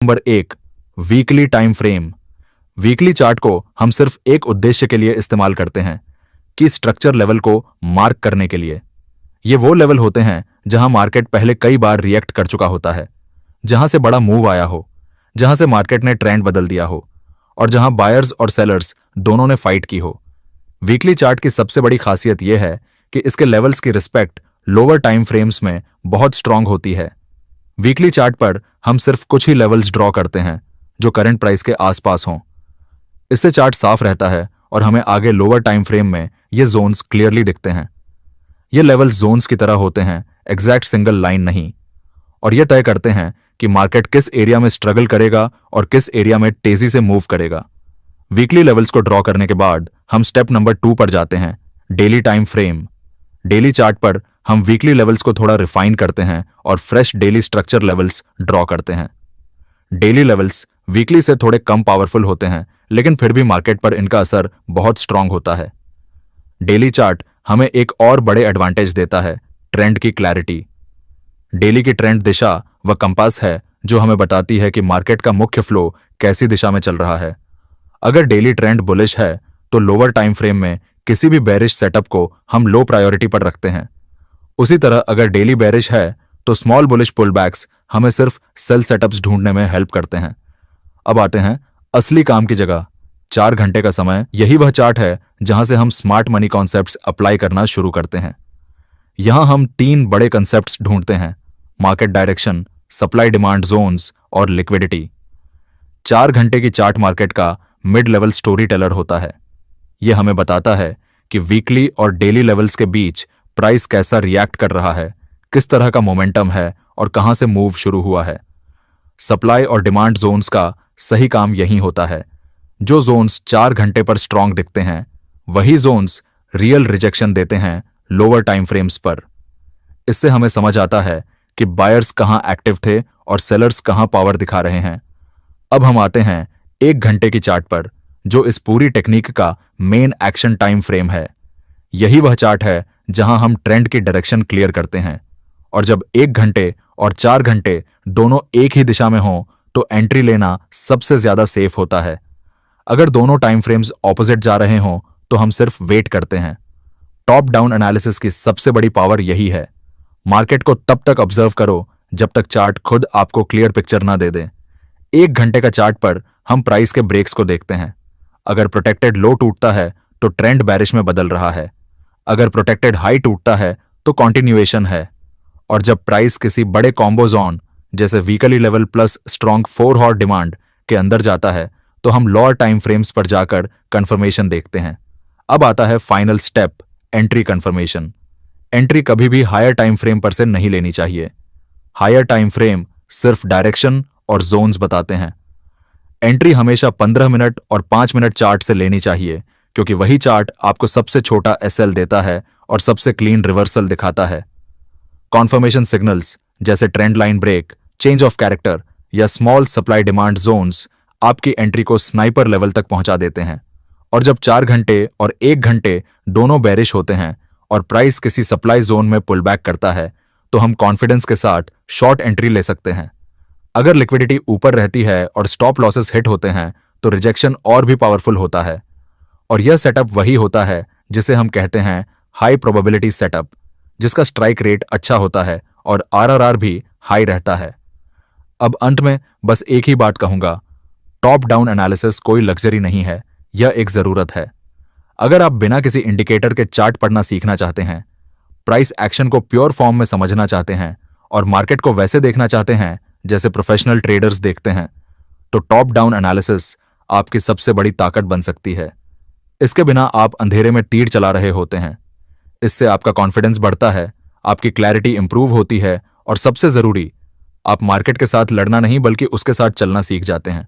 Number 1, weekly time frame. Weekly chart को हम सिर्फ एक उद्देश्य के लिए इस्तेमाल करते हैं कि स्ट्रक्चर लेवल को मार्क करने के लिए। ये वो लेवल होते हैं जहां मार्केट पहले कई बार रिएक्ट कर चुका होता है, जहां से बड़ा मूव आया हो, जहां से मार्केट ने ट्रेंड बदल दिया हो और जहां बायर्स और सेलर्स दोनों ने फाइट की हो। वीकली चार्ट की सबसे बड़ी खासियत यह है कि इसके लेवल्स की रिस्पेक्ट लोअर टाइम फ्रेम्स में बहुत स्ट्रांग होती है। वीकली चार्ट पर हम सिर्फ कुछ ही लेवल्स ड्रॉ करते हैं जो करंट प्राइस के आसपास हों। इससे चार्ट साफ रहता है और हमें आगे लोअर टाइम फ्रेम में ये जोन्स क्लियरली दिखते हैं। ये लेवल्स जोन्स की तरह होते हैं, एग्जैक्ट सिंगल लाइन नहीं, और ये तय करते हैं कि मार्केट किस एरिया में स्ट्रगल करेगा और किस एरिया में तेजी से मूव करेगा। वीकली लेवल्स को ड्रॉ करने के बाद हम स्टेप नंबर 2 पर जाते हैं, daily time frame. Daily chart पर हम वीकली लेवल्स को थोड़ा रिफाइन करते हैं और fresh daily structure levels draw करते हैं। डेली लेवल्स वीकली से थोड़े कम पावरफुल होते हैं, लेकिन फिर भी मार्केट पर इनका असर बहुत स्ट्रांग होता है। डेली चार्ट हमें एक और बड़े एडवांटेज देता है, ट्रेंड की क्लैरिटी। डेली की ट्रेंड दिशा वह कंपास है जो हमें बताती है कि मार्केट का मुख्य फ्लो कैसी दिशा में चल रहा है। अगर डेली ट्रेंड बुलिश है तो लोअर टाइम फ्रेम में किसी भी बेरिश सेटअप को हम लो प्रायोरिटी पर रखते हैं। उसी तरह अगर डेली बेरिश है तो स्मॉल बुलिश पुलबैक्स हमें सिर्फ सेल सेटअप्स ढूंढने में हेल्प करते हैं। अब आते हैं असली काम की जगह, 4 घंटे का समय। यही वह चार्ट है जहां से हम स्मार्ट मनी कॉन्सेप्ट्स अप्लाई करना शुरू करते हैं। यहां हम 3 बड़े कॉन्सेप्ट्स ढूंढते हैं, market direction, supply demand zones और लिक्विडिटी। 4 घंटे की चार्ट मार्केट का मिड लेवल स्टोरी टेलर होता है। यह हमें बताता है कि वीकली और डेली लेवल्स के बीच प्राइस कैसा रिएक्ट कर रहा है, किस तरह का मोमेंटम है और कहां से मूव शुरू हुआ है। सप्लाई और डिमांड जोन्स का सही काम यही होता है। जो जोन्स 4 घंटे पर स्ट्रांग दिखते हैं, वही जोन्स रियल रिजेक्शन देते हैं लोअर टाइम फ्रेम्स पर। इससे हमें समझ आता है कि बायर्स कहां एक्टिव थे और सेलर्स कहां पावर दिखा रहे हैं। अब हम आते हैं 1 घंटे की चार्ट पर, जो इस पूरी टेक्निक का मेन एक्शन टाइम फ्रेम है। यही वह चार्ट है जहां हम ट्रेंड की डायरेक्शन क्लियर करते हैं, और जब 1 घंटे और 4 घंटे दोनों एक ही दिशा में हों तो एंट्री लेना सबसे ज्यादा सेफ होता है। अगर दोनों टाइम फ्रेम्स ऑपोजिट जा रहे हों तो हम सिर्फ वेट करते हैं। टॉप डाउन एनालिसिस की सबसे बड़ी पावर यही है। मार्केट को तब तक ऑब्जर्व करो जब तक चार्ट खुद आपको क्लियर पिक्चर ना दे दे। 1 घंटे का चार्ट पर हम प्राइस के ब्रेक्स को देखते हैं। अगर प्रोटेक्टेड लो टूटता है तो ट्रेंड बैरिश में बदल रहा है। अगर प्रोटेक्टेड हाई टूटता है तो कॉन्टिन्यूएशन है। और जब प्राइस किसी बड़े कॉम्बो जोन जैसे weekly level plus strong 4 hour demand के अंदर जाता है तो हम लोअर टाइम फ्रेम्स पर जाकर कंफर्मेशन देखते हैं। अब आता है final step, entry confirmation. Entry कभी भी हायर टाइम फ्रेम पर से नहीं लेनी चाहिए। हायर टाइम फ्रेम सिर्फ डायरेक्शन और जोन्स बताते हैं। एंट्री हमेशा 15 मिनट और 5 मिनट चार्ट से लेनी चाहिए, क्योंकि वही चार्ट आपको सबसे छोटा एसएल देता है और सबसे क्लीन रिवर्सल दिखाता है। कॉन्फर्मेशन सिग्नल्स जैसे trend line break, change of character या स्मॉल सप्लाई डिमांड जोन्स आपकी एंट्री को स्नाइपर लेवल तक पहुंचा देते हैं। और जब 4 घंटे और 1 घंटे दोनों बेरिश होते हैं और प्राइस किसी सप्लाई जोन में पुल बैक करता है तो हम कॉन्फिडेंस के साथ शॉर्ट एंट्री ले सकते हैं। अगर लिक्विडिटी ऊपर रहती है और स्टॉप लॉसेस हिट होते हैं तो रिजेक्शन और भी पावरफुल होता है। और यह सेटअप वही होता है जिसे हम कहते हैं हाई प्रोबेबिलिटी सेटअप, जिसका स्ट्राइक रेट अच्छा होता है और आरआरआर भी हाई रहता है। अब अंत में बस एक ही बात कहूंगा, टॉप डाउन एनालिसिस कोई लग्जरी नहीं है, यह एक जरूरत है। अगर आप बिना किसी इंडिकेटर के चार्ट पढ़ना सीखना चाहते हैं, प्राइस एक्शन को प्योर फॉर्म में समझना चाहते हैं और मार्केट को वैसे देखना चाहते हैं जैसे प्रोफेशनल ट्रेडर्स देखते हैं, तो टॉप डाउन एनालिसिस आपकी सबसे बड़ी ताकत बन सकती है। इसके बिना आप अंधेरे में तीर चला रहे होते हैं। इससे आपका कॉन्फिडेंस बढ़ता है, आपकी क्लैरिटी इंप्रूव होती है और सबसे जरूरी, आप मार्केट के साथ लड़ना नहीं बल्कि उसके साथ चलना सीख जाते हैं।